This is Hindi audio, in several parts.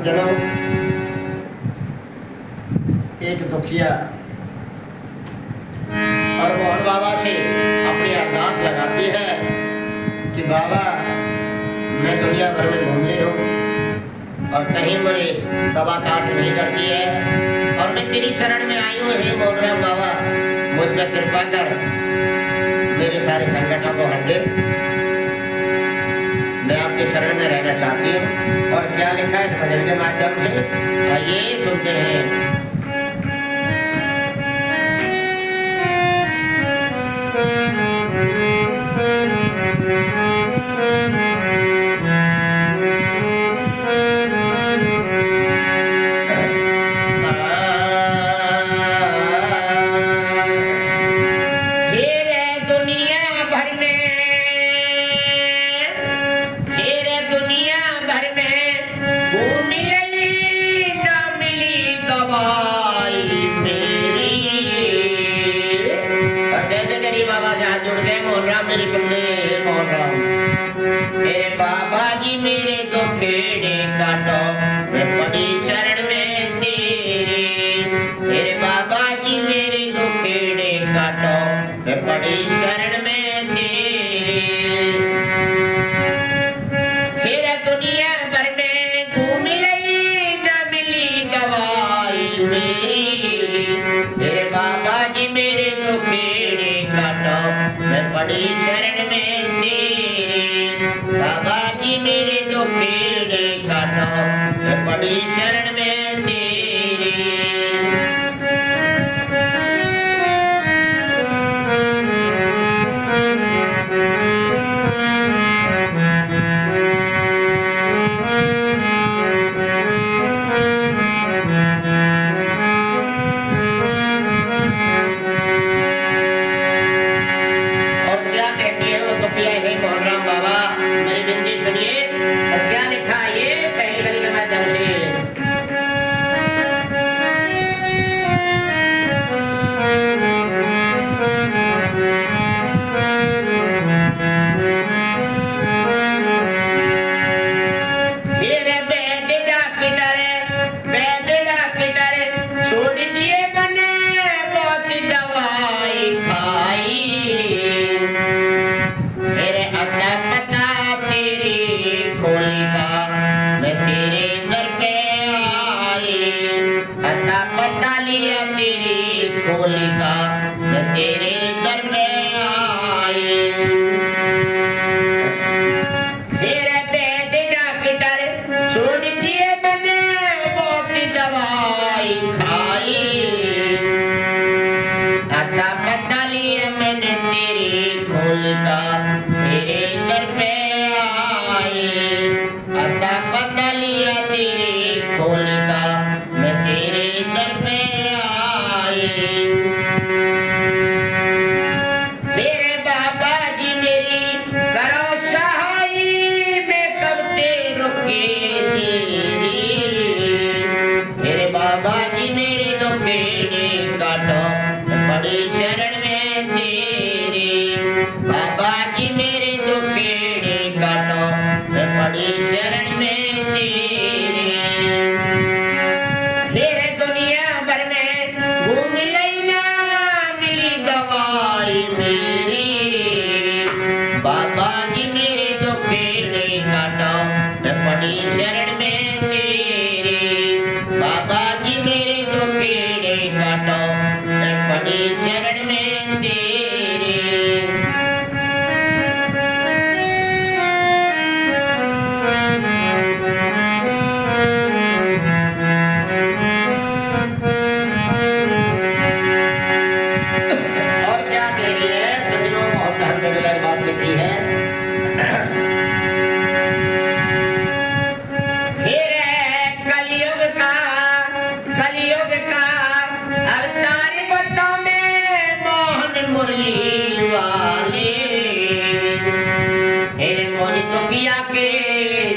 जनों, एक दुखिया और मोहन बाबा से अपनी अरदास लगाती है कि बाबा मैं दुनिया भर में घूम ली हूँ और कहीं मुझे दवा काट नहीं करती है और मैं तेरी शरण में आई हूँ। हे मोहन बाबा मुझ पर कृपा कर, मेरे सारे संकटों को हट दे, मैं आपके शरण में रहना चाहती हूँ। और क्या लिखा है इस भजन के माध्यम से, आइए सुनते हैं। मेरी सुन ले मोहन राम, मेरे बाबा जी मेरे दुखेड़े काटो, मैं पड़ी शरण में तेरे। मेरे बाबा जी मेरे दुखेड़े काटो, मैं पड़ी शरण में तेरे। फिर दुनिया भर में घूम लई न मिली दवाई मेरी। मेरे बाबा जी मेरे दुखेड़े काटो, मैं पड़ी शरण में तेरे। बाबा जी मेरे दुखेड़े काटो, मैं पड़ी शरण में तेरे।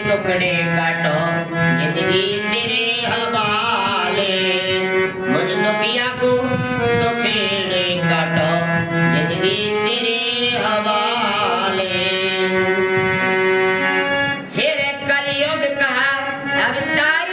टुकड़े काटो जिंदगी तेरे हवाले, मुझ दुखिया को दुखेड़े काटो जिंदगी तेरे हवाले। फिर कलयुग का अवतार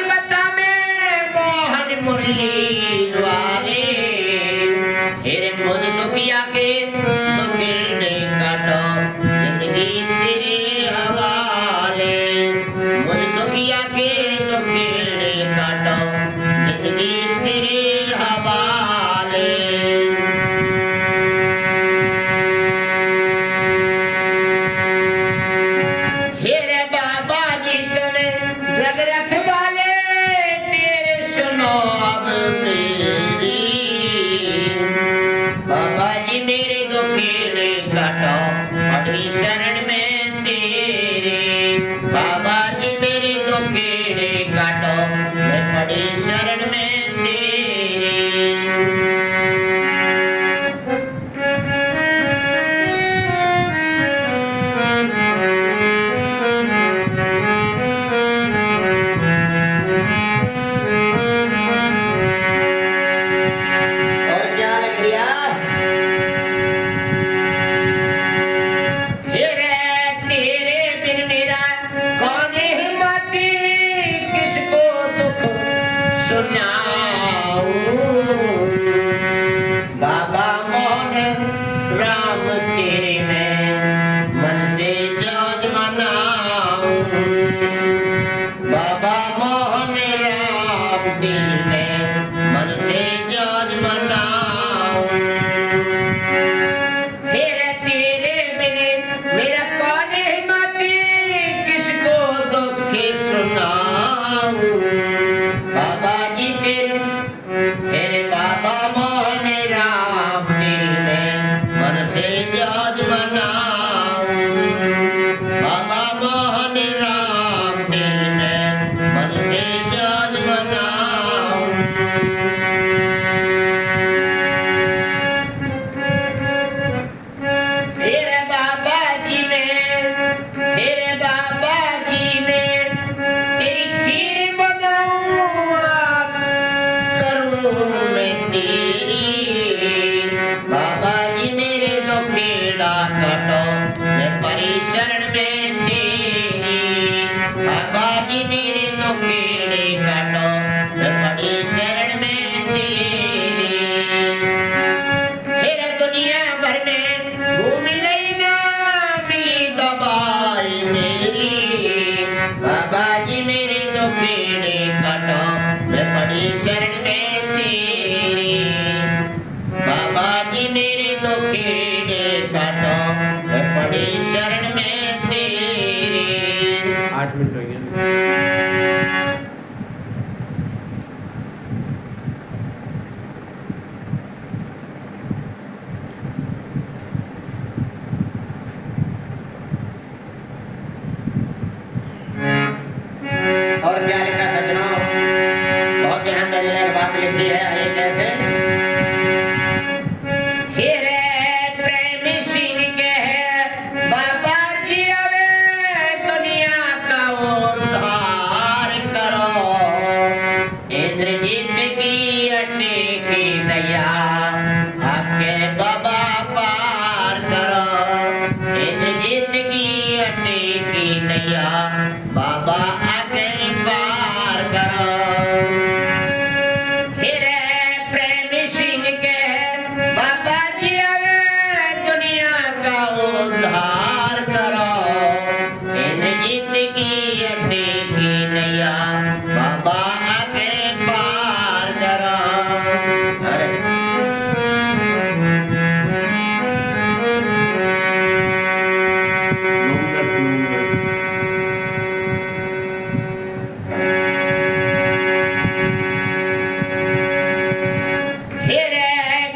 काटो पड़ी शरण में तेरी। बाबा जी मेरे दुखेड़े काटो मैं पड़ी शरण में तेरी। बाबा मोहन राम तेरे में मन से जज मनाऊं। बाबा मोहन राम तेरे में मन से जज मनाऊं। फिर तेरे बिने मेरा कौन हिम्मती किसको दुख सुनाऊं। बाबा जी तेरे बाबा मोहन राम तेरे में मन से जज मनाऊं। बाबा मोहन राम तेरे में मन से जज मनाऊं। तेरे बाबा जी में तेरी खीर बनाऊं करूं मैं तेरी। बाबा जी मेरे दुखेड़ा काटो मैं पड़ी शरण में तेरी। बाबा जी मेरे दुखेड़े काटो मैं पड़ी शरण में तेरी। फिर दुनिया भर में घूम लेना मिली दवाई मेरी। बाबा जी मेरे दुखेड़े काटो मैं पड़ी शरण में तेरी। बाबा जी मेरे दुखेड़े काटो मैं पड़ी शरण में तेरी। 8 मिनट हो गए। और क्या लिखा सज्जनों, बहुत ध्यान देने वाली बात लिखी है। ये कैसे प्रेमी सिंह के है बाबा जी अवे दुनिया का उद्धार करो। इंद्रजीत की अड्डी की नैया आपके बाबा पार करो। इंद्रजीत की अड्डी की नैया बाबा आके पार करो। फिर प्रेमी सिंह के बाबा जी अवे दुनिया का उद्धार करो। इंद्रजीत की अड्डी की नैया बाबा आके पार करो। अरे फिर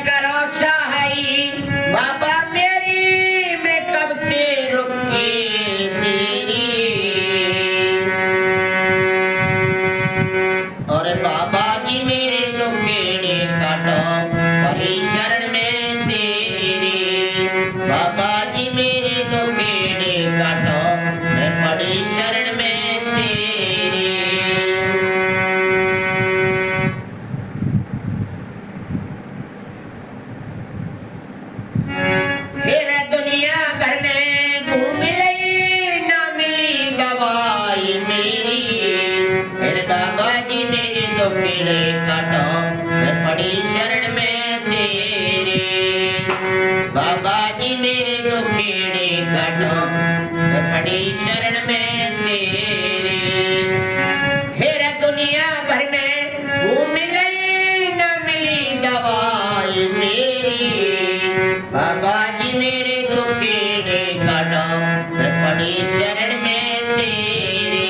करो सहाई बाबा मेरी मैं कब ते रुकी तेरी। और बाबा जी मेरे दुखेड़े काटो पड़ी शरण में तेरी। बाबा जी मेरे दुखेड़े काटो मैं पड़ी शरण में तेरी। फिर दुनिया भर में घूम लई ना मिली दवाई मेरी। फिर बाबा जी मेरे दुखेड़े काटो मैं पड़ी शरण में तेरी। बाबा जी मेरे दुखेड़े काटो मैं पड़ी शरण में तेरी। फिर दुनिया भर में घूम लई ना मिली दवाई मेरी। बाबा जी मेरे दुखेड़े काटो मैं पड़ी शरण में तेरी।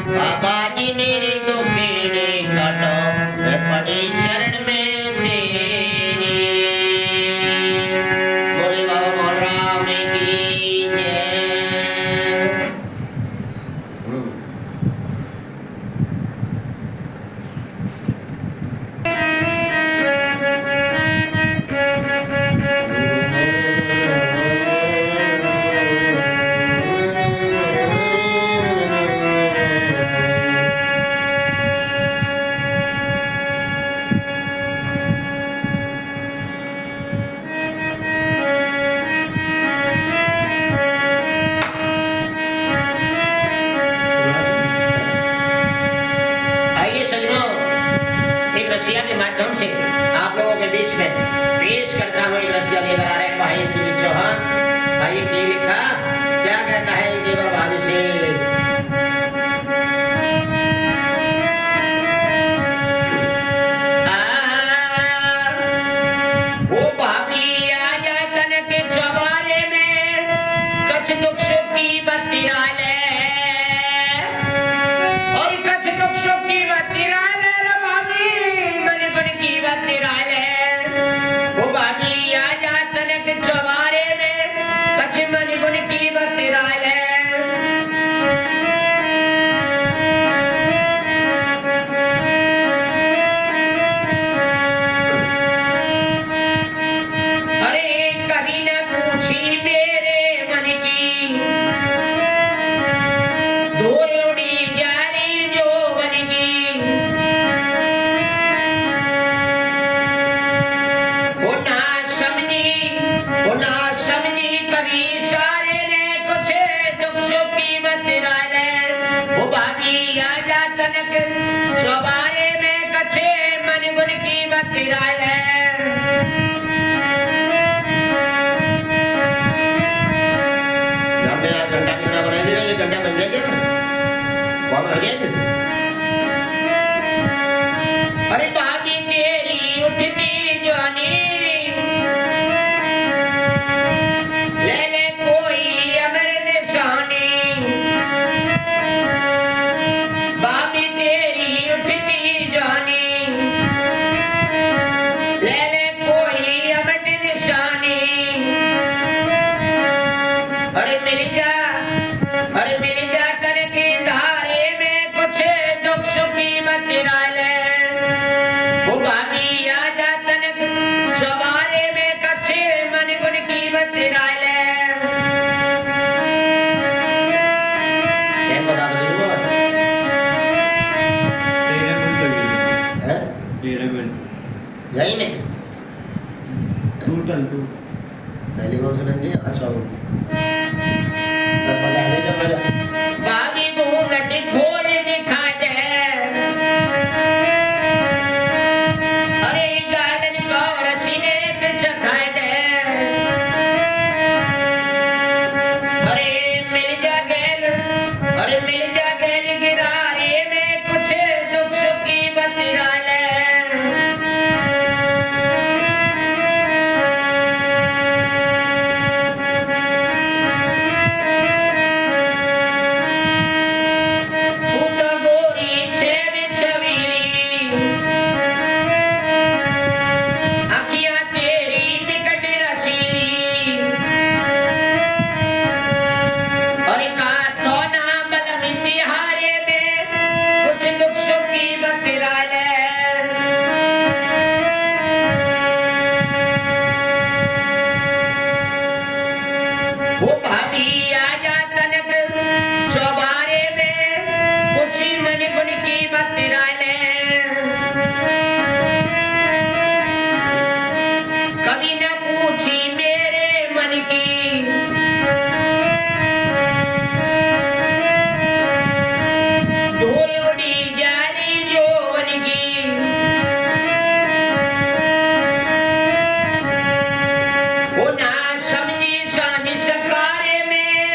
बाबा जी मेरे दुखेड़े काटो मैं पड़ी शरण में तेरी। बोले बाबा मोहन राम तिराले यहाँ पे आप घंटा कितना बना देगा, ये घंटा बन जाएगा ना, कौन हो जाएगा? अरे भाभी तेरी उठती जानी ले ले कोई अमर निशानी भाभी तेरी उठती जानी ले ले कोई अमर निशानी अरे मिल जा कर की धारे में कुछ दुख सुखी मत ले वो भाभी आ जा तनक चौबारे में कच्चे मन गुण की मत ले क्या बता दो वो? 13 मिनट हो गए हैं? 13 मिनट यही में टोटल टू पहली कौन सी बंदी है? अच्छा वो बस पता है जब मेरा भाभी घूंघट खोल दिखा दे अरे गालन को रसीने पे चखाए दे अरे मिल जा गेल गिरारे में कुछ दुख सुख की बतिरा ले तू तो गोरी छेवी छवीली आँखियाँ तेरी निकट रसीली और का तो ना बलम तिहारे में कुछ दुख सुख की बतिरा ले वो भाभी आ जा तनक चौबारे में कुछ मन गुण की बतिरा ले कभी न पूछी मेरे मन की धूल उड़ी जारी जोवन की वो ना समझी सानी सकारे में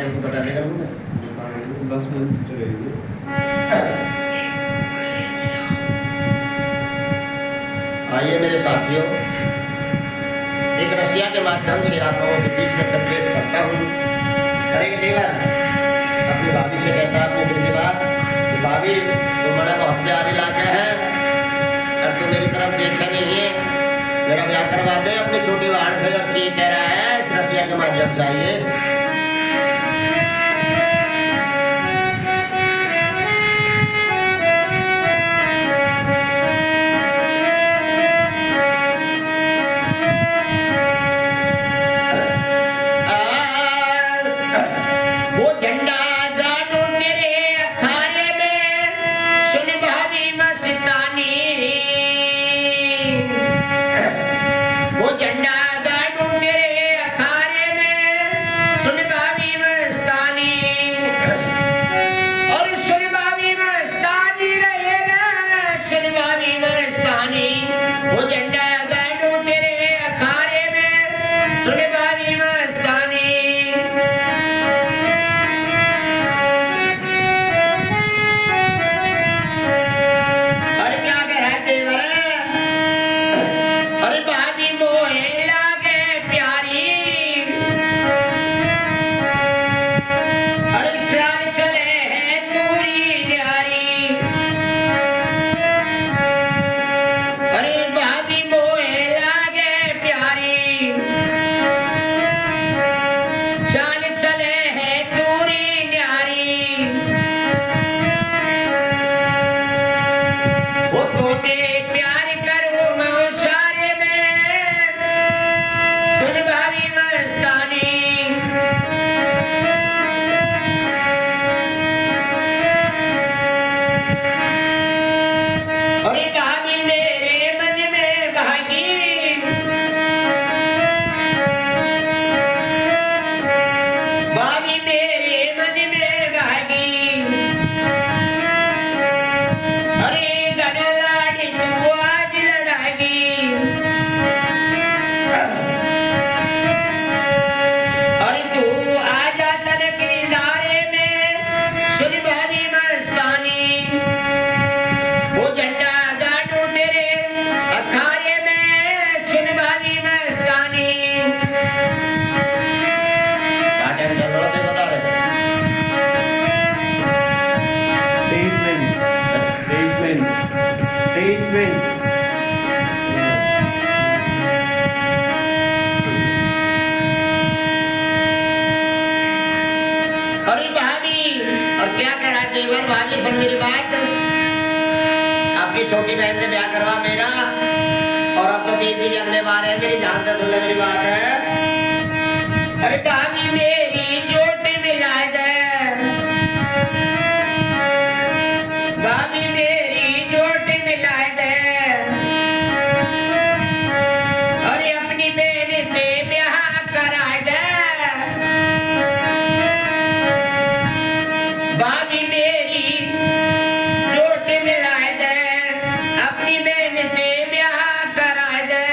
टाइम को बता देगा मुझे 10 मिनट चलेगी। आइए मेरे साथियों, एक रसिया के माध्यम से आप लोगों के बीच में संदेश करता हूँ। करेंगे देगा अपनी भाभी से कहता अपने दिल की बात कि भाभी तुम बड़ा बहुत प्यारी लाके है और तू मेरी तरफ देखा नहीं है, मेरा ब्याह करवा दे अपनी छोटी बहन से। अब ठीक कह रहा है, इस रसिया के माध्यम से आइए। मेरी बात, आपकी छोटी बहन से ब्याह करवा मेरा, और अब तो 3 भी जगने वाले हैं, मेरी जान से सुन ले मेरी बात है। अरे भाभी मेरी चोटी मिला दे, भाभी मेरी चोटी मिला दे, अरे अपनी बहन से ब्याह करा दे, भाभी मेरी चोटी मिला दे, अपनी बहन से ब्याह करा दे।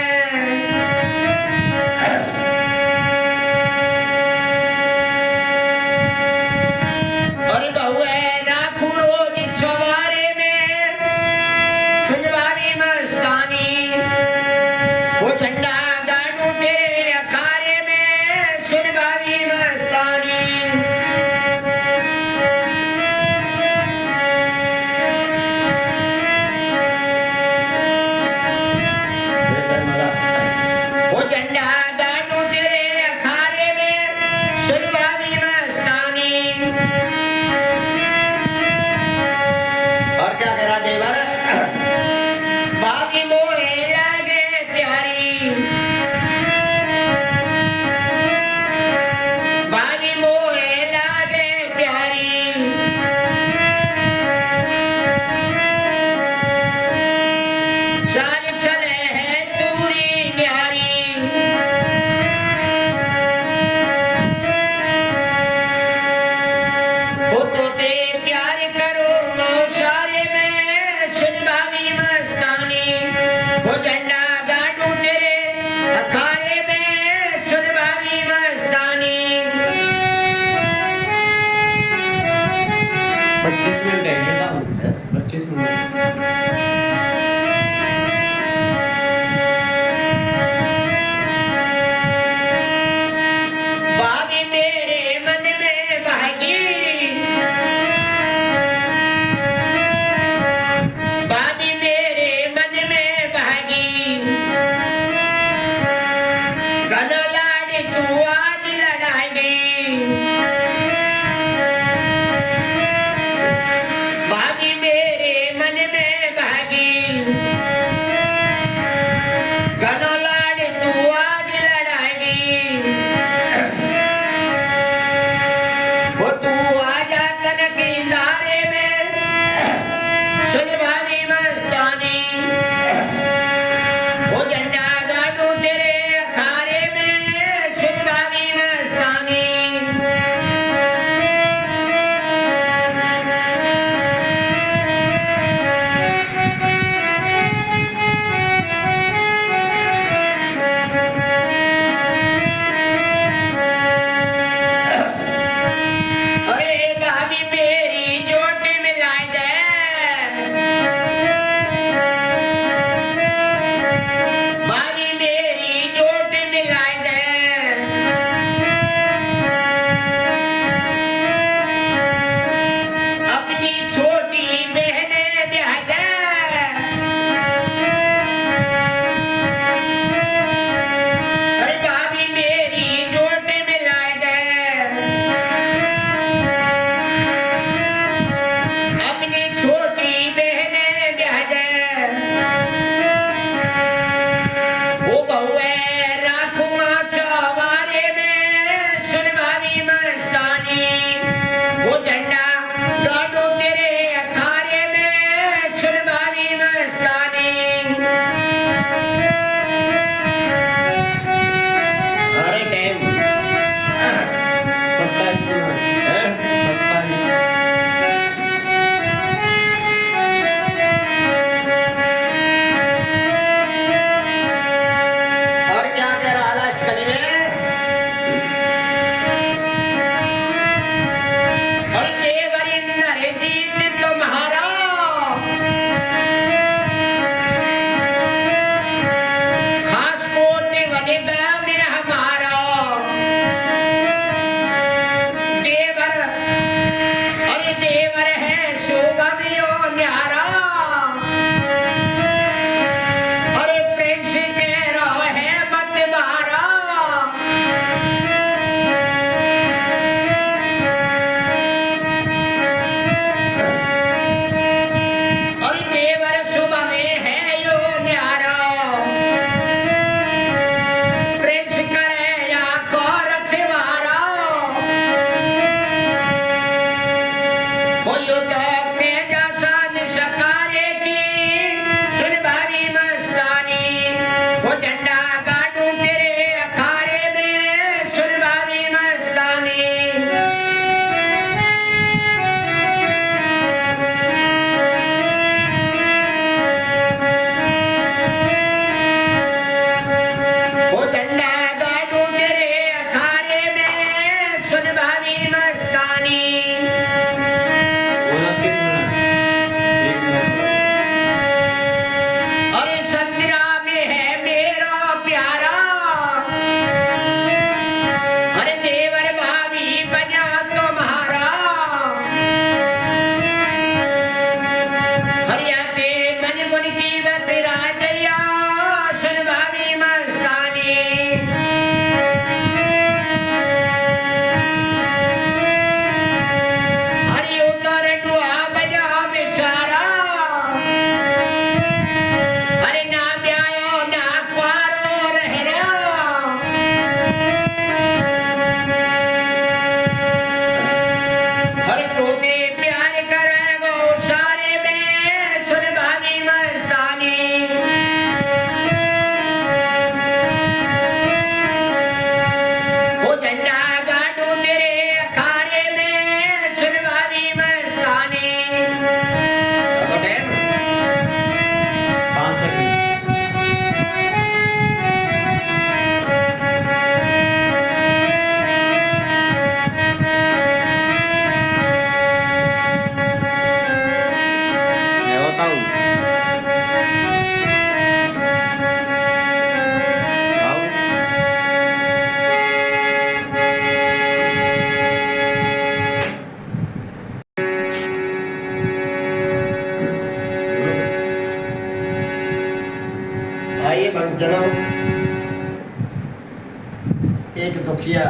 एक दुखिया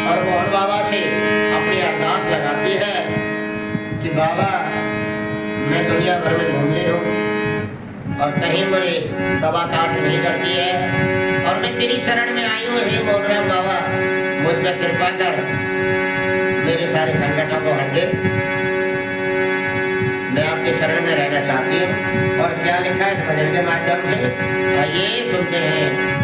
और मोहन बाबा से अपनी अरदास लगाती है कि बाबा मैं दुनिया भर में घूम ली हूँ और कहीं मुझे दवा काट नहीं करती है और मैं तेरी शरण में आई हूँ। हे मोहन बाबा मुझ पर कृपा कर, मेरे सारे संकटों को हट दे, मैं आपके शरण में रहना चाहती हूँ। और क्या लिखा है इस भजन के माध्यम से, आइए सुनते हैं।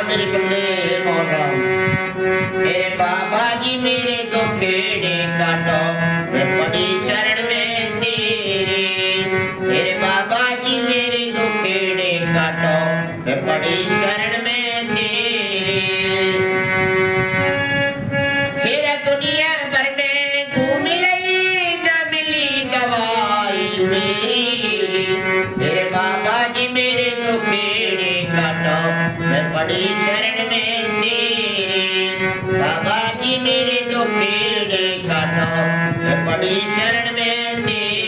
मेरे सुन ले मोहन राम, मेरे बाबा जी मेरे दुखेड़े काटो, मैं पड़ी शरण में तेरे। मेरे बाबा जी मेरे दुखेड़े काटो, मैं पड़ी शरण में तेरे। फिर दुनिया भर में घूम लई न मिली दवाई मेरी। मेरे बाबा जी मेरे दुखेड़े काटो, मैं पड़ी शरण में तेरे। बाबा जी मेरे दुखेड़े काटो, मैं पड़ी शरण में तेरे।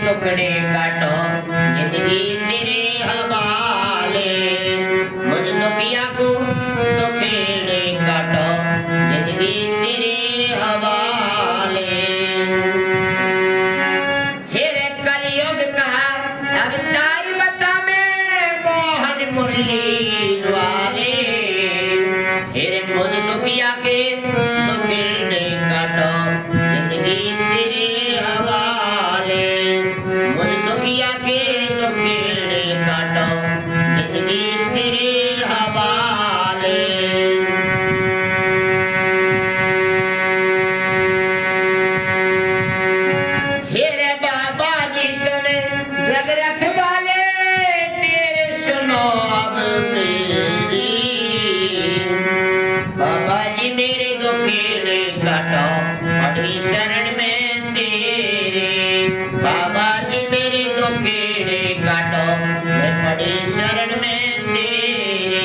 टुकड़े काटो जिंदगी तेरे हवाले, मुझ दुखिया को टुकड़े काटो जिंदगी तेरे हवाले। फिर कलयुग का अवतार बता में मोहन मुरली वाले। मेरी बाबा जी मेरे दुखेड़े काटो पड़ी शरण में तेरी बाबा जी मेरे दुखेड़े काटो मैं पड़ी शरण में तेरी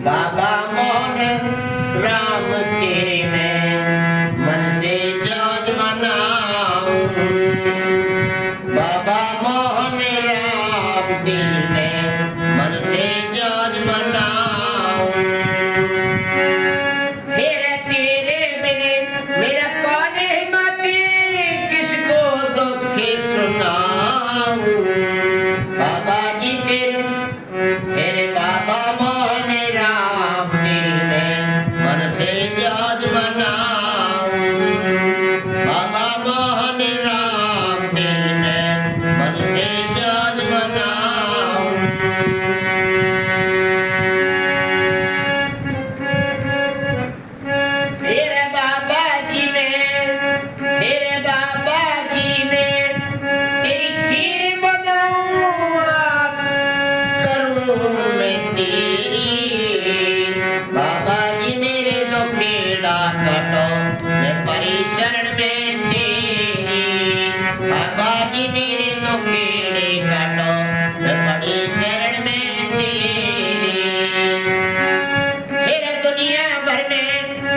बाबा मोहन राम तेरे में मन से जज मनाऊं बाबा मोहन राम तेरे में मन से जज मनाऊं फिर तेरे बिन मेरा कौन हिम्मती किसको दुख सुनाऊं बाबा जी तेरे बाबा मोहन राम तेरे मन से जज मनाऊं बाबा मोहन राम तेरे मन से जज मनाऊं तेरे बाबा जी में तेरी खीर बनाऊं मैं तेरी बाबा जी मेरे दुखेड़ा काटो मैं परी शरण में तेरी बाबा जी मेरे दुखेड़े काटो मैं परी शरण में तेरी फिर दुनिया भर में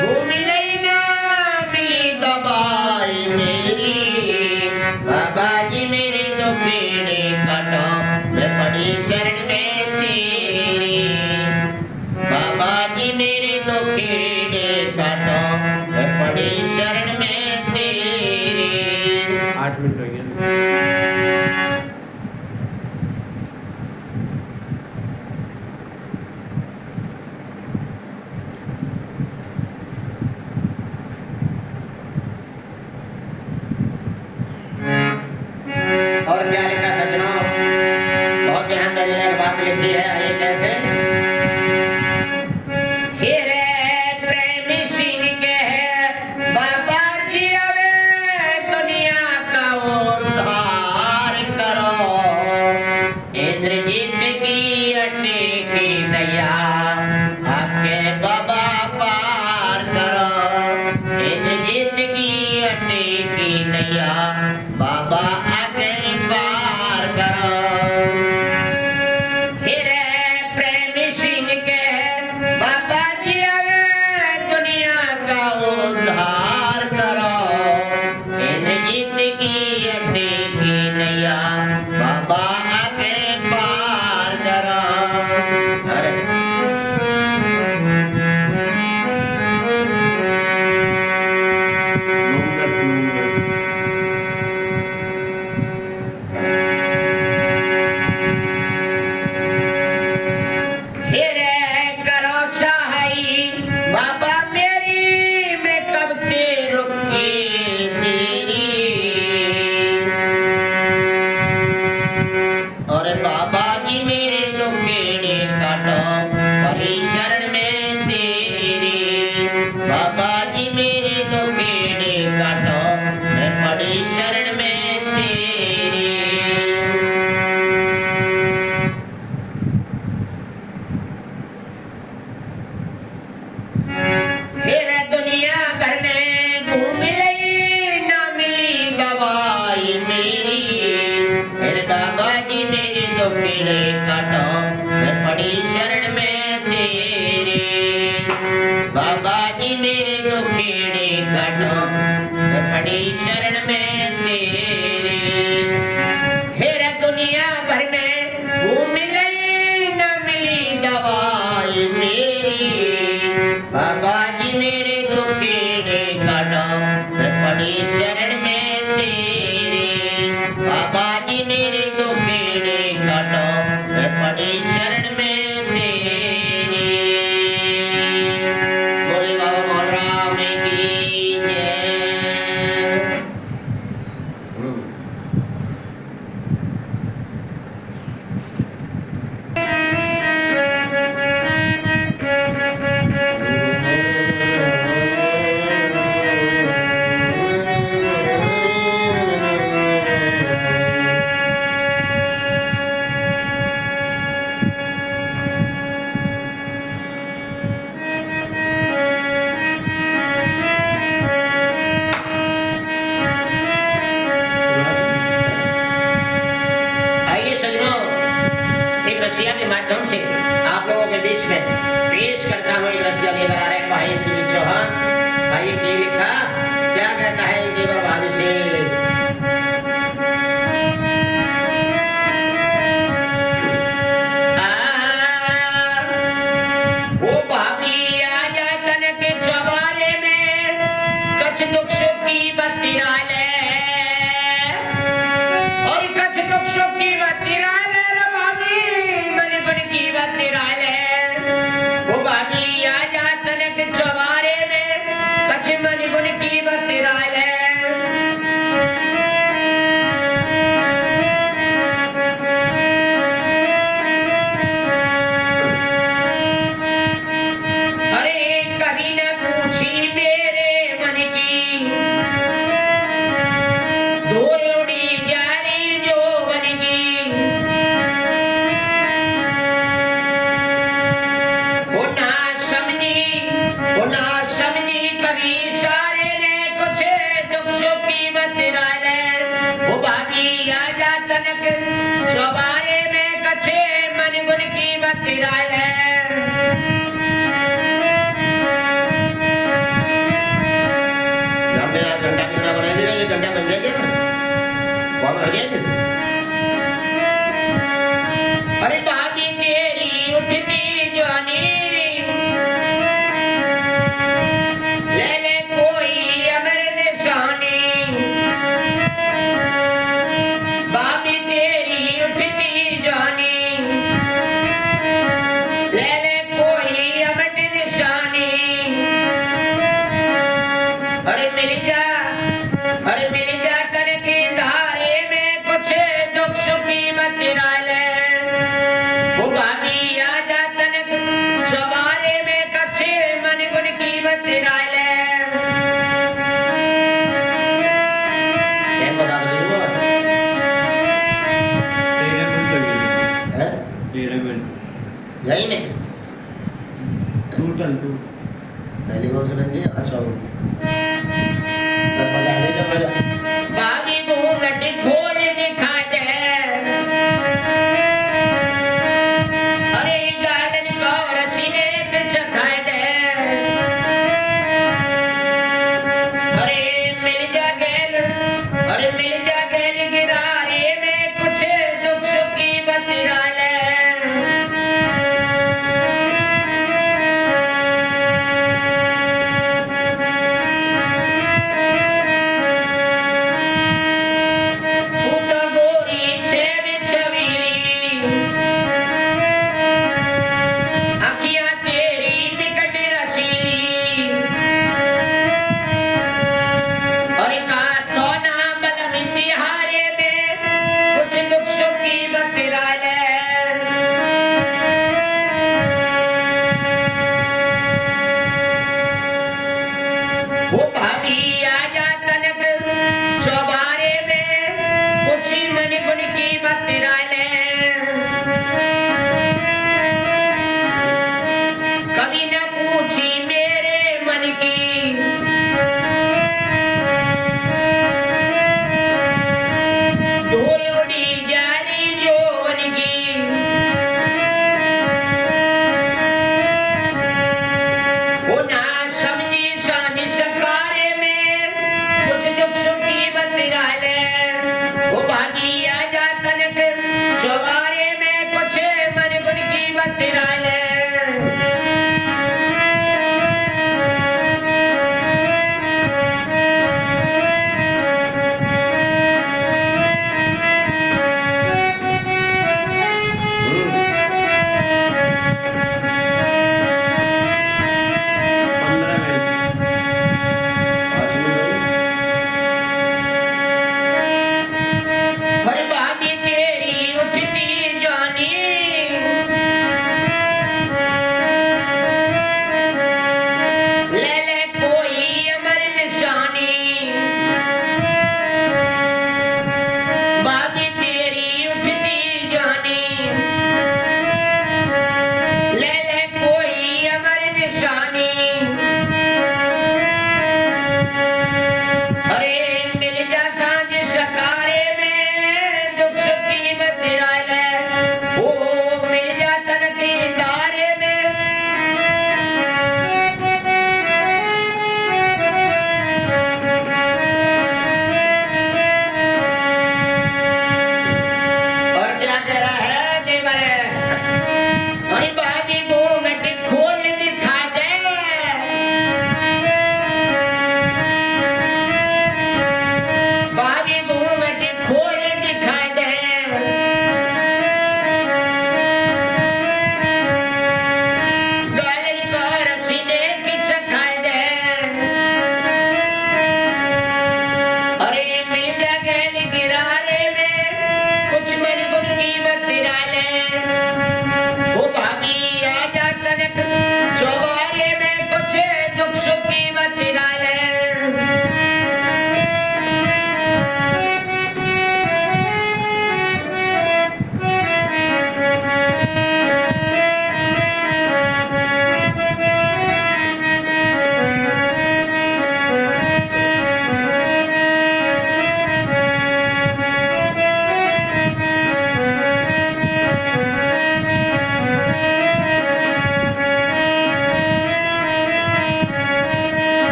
घूम लेना मिली दवाई मेरी बाबा जी मेरे दुखेड़े काटो मैं परी शरण में तेरी बाबा जी मेरे दुखेड़े काटो मैं पड़ी शरण में तेरी 8 मिनट हो गए और क्या लिखा सज्जनों बहुत ध्यान देने वाली बात लिखी है ये कैसे बाबा जी अवे दुनिया का उद्धार करो इंद्रजीत की अड्डी की नैया आपके बाबा पार करो इंद्रजीत की अड्डी की नैया बाबा आके पार करो फिर प्रेमी सिंह के बाबा जी अवे दुनिया का उद्धार करो इंद्रजीत की अड्डी की नैया बाबा आके पार करो अरे फिर करो सहाई बाबा मेरी मैं कब ते रुकी तेरी और बाबा जी मेरे दुखेड़े काटो परी शरण में तेरी बाबा जी मेरे दुखेड़े काटो मैं पड़ी शरण में तेरी फिर दुनिया भर में घूम लई ना मिली दवाई मेरी फिर बाबा जी मेरे दुखेड़े काटो मैं पड़ी शरण में तेरी बाबा जी मेरे दुखेड़े काटो मैं पड़ी शरण में तेरी फिर दुनिया भर में घूम लई ना मिली दवाई मेरी बाबा जी मेरे दुखेड़े काटो मैं पड़ी शरण में तेरी बाबा जी मेरे दुखेड़े काटो मैं पड़ी रसिया के माध्यम से आप लोगों के बीच में पेश करता हूँ। एक रसिया लेकर आ रहे हैं भाई इंद्रजीत चौहान। भाई ये लिखा क्या कहता है देवर भाभी से। वो भाभी आ जा तन के चौबारे में कछ दुख सुख की बत्तियां ले और कछ दुख सुख की बत्तियां ले रे भाभी मन गुण की बत्तियां ले। वो भाभी आ जा तन के चौबारे में कछ मन गुण की बत्तियां ले। अरे कभी न पूछी मेरे मन की दौड़ी जा रही जो बन की। वो ना समझी कभी सारे ने कुछ दुख सुख की बत्तियां ले। वो भाभी आ जा तनक चौबारे में कछे मन गुण की बत्तियां ले। घंटा कितना बना देगा ये घंटा बन जाएगा कौन हो जाएगा। अरे भाभी तेरी उठती जानी ले ले कोई अमर निशानी। भाभी तेरी उठती जानी ले ले कोई अमर निशानी। अरे मिल जा कर के धारे में कुछ दुख सुख की बत्तियां ले। वो भाभी आ जा तनक चौबारे में कच्छे मन गुण की बत्तियां ले। बता दो 13 मिनट हो गए है 13 मिनट यही में टोटल 2 पहली कौन से बन गई। अच्छा बस बता दे जब भाभी घूंघट खोल दिखा दे। अरे गालन को रसीने पे चखा दे। अरे मिल जा गेल गिरारे में कुछ दुख सुख की बत्तियां ले।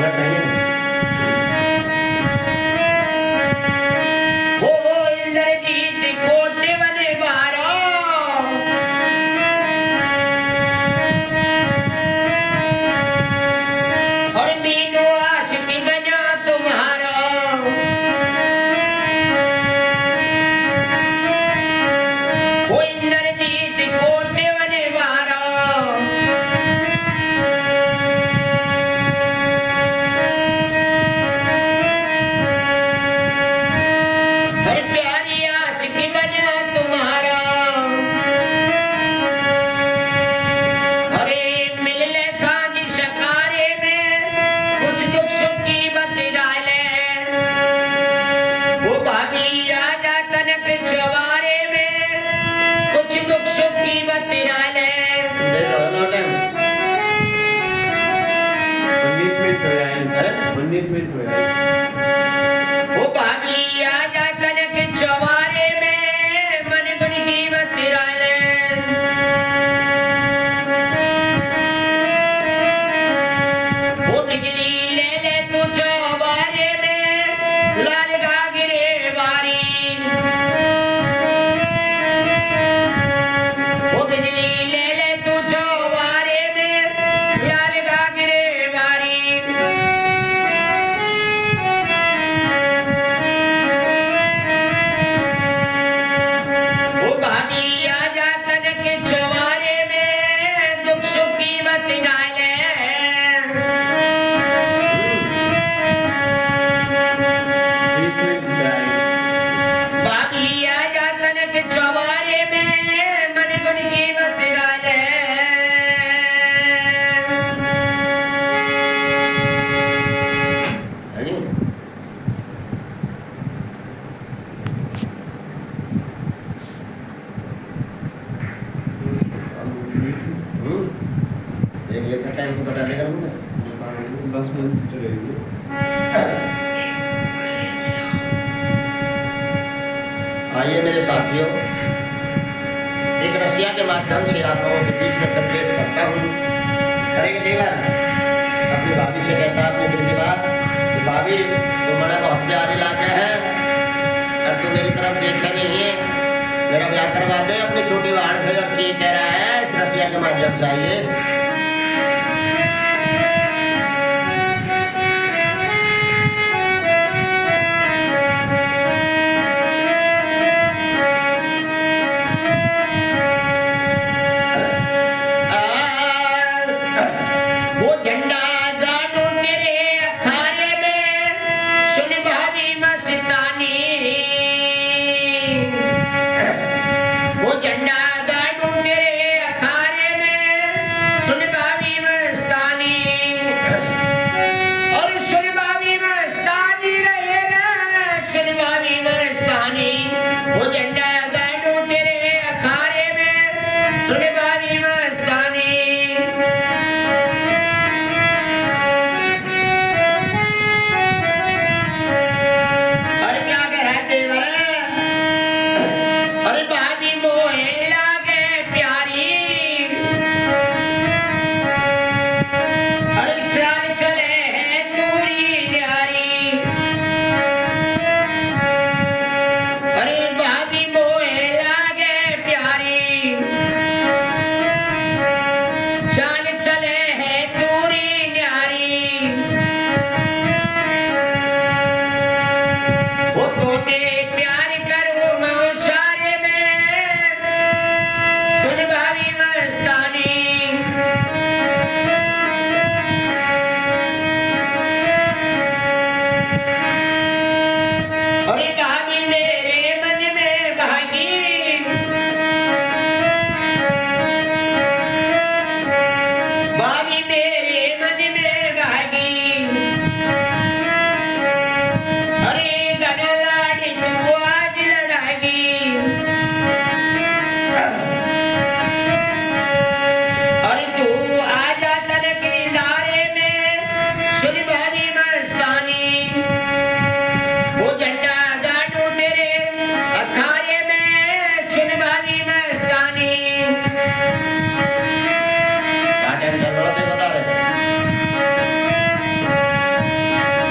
घबराहट नहीं है। हो इंद्रजीत कोटे बने बारो, और मीनू आशिकी बना तुम्हारा। हो इंद्रजीत कोटे बने बारो, हर प्यारी आशिकी बना तुम्हारा। अरे मिल ले सांझ शकारे में, कुछ दुख सुख की बतिरा ले। वो भाभी आजा तनक चवारे में, कुछ दुख सुख की बतिरा ले। देख लो दो टाइम 19 मिनट हो जाए। अरे 19 मिनट हो जाए। वो भाभी आजा तनक चवारे में, मन गुण की बतिरा ले। वो बिजली ले ले तू चौबारे में, लाल घाघरे बारी। वो बिजली ले ले तू चौबारे में, लाल घाघरे बारी। वो भाभी आजा तनक चवारे में, दुख सुख की बतिरा ले। 20 मिनट हो जाए। भाभी आजा तनक चवारे में, मन गुण की बतिरा ले। देख लेकर टाइम को बता देगा मुझे। 10 मिनट चलेगी। आइए मेरे साथियों, एक रसिया के माध्यम से आप लोगों के बीच में संदेश करता हूँ। करेंगे देगा अपनी भाभी से कहता है अपने दिल की बात कि भाभी तुम बड़ा बहुत प्यारी लाके है, और तू मेरी तरफ देखता नहीं है, मेरा ब्याह करवा दे अपनी छोटी वाहन से। अब ठीक कह रहा है, इस रसिया के माध्यम से आइए। वो झंडा गाड़ू तेरे अखाड़े में, सुन भाभी मस्तानी। वो झंडा गाड़ू तेरे अखाड़े में, सुन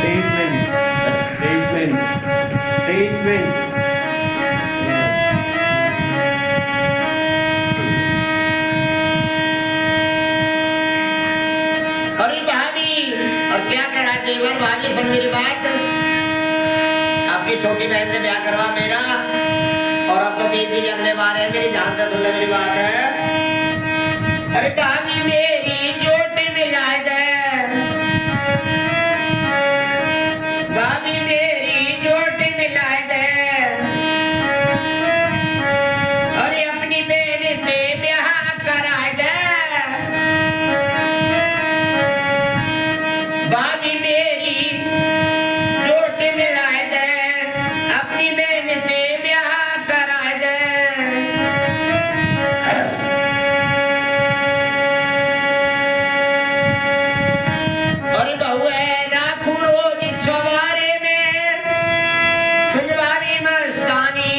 23 मिनट 23 मिनट 23 मिनट अरे भाभी और क्या करा देवर भाभी सुन मेरी बात आपकी छोटी बहन से ब्याह करवा मेरा और अब तो दीप भी जगने वाले हैं मेरी जान से सुन ले मेरी बात है अरे भाभी मेरी चोट मिला दे भाभी मेरी चोट मिला दे अरे अपनी बहन से ब्याह करा दे भाभी मेरी चोट मिला दे अपनी बहन से ब्याह करा दे अरे बहू है राखू रोज छवारे में सुनवारी मस्तानी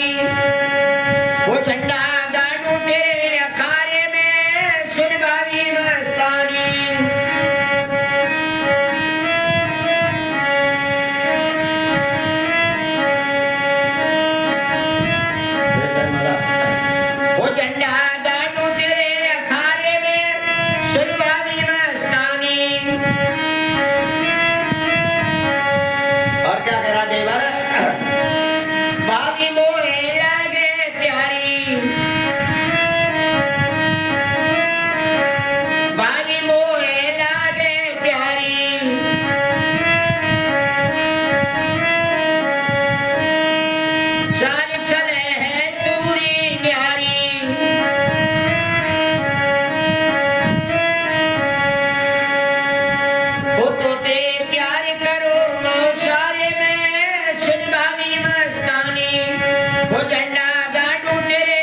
वो झंडा गाड़ू तेरे अखाड़े में सुनवारी मस्तानी वो झंडा गाड़ू तेरे अखाड़े में सुनवारी मस्तानी और क्या करा देवर बाकी मोहे लागे प्यारी बाकी मोहे लागे प्यारी साल चले है दूरी न्यारी वो तो ते प्यार करो मौशारे में सुनवारी मस्तानी वो झंडा गाड़ू तेरे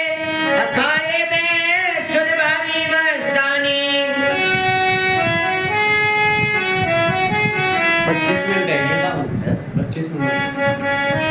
अखाड़े में सुनवारी मस्तानी 25 मिनट है ये ना 25 मिनट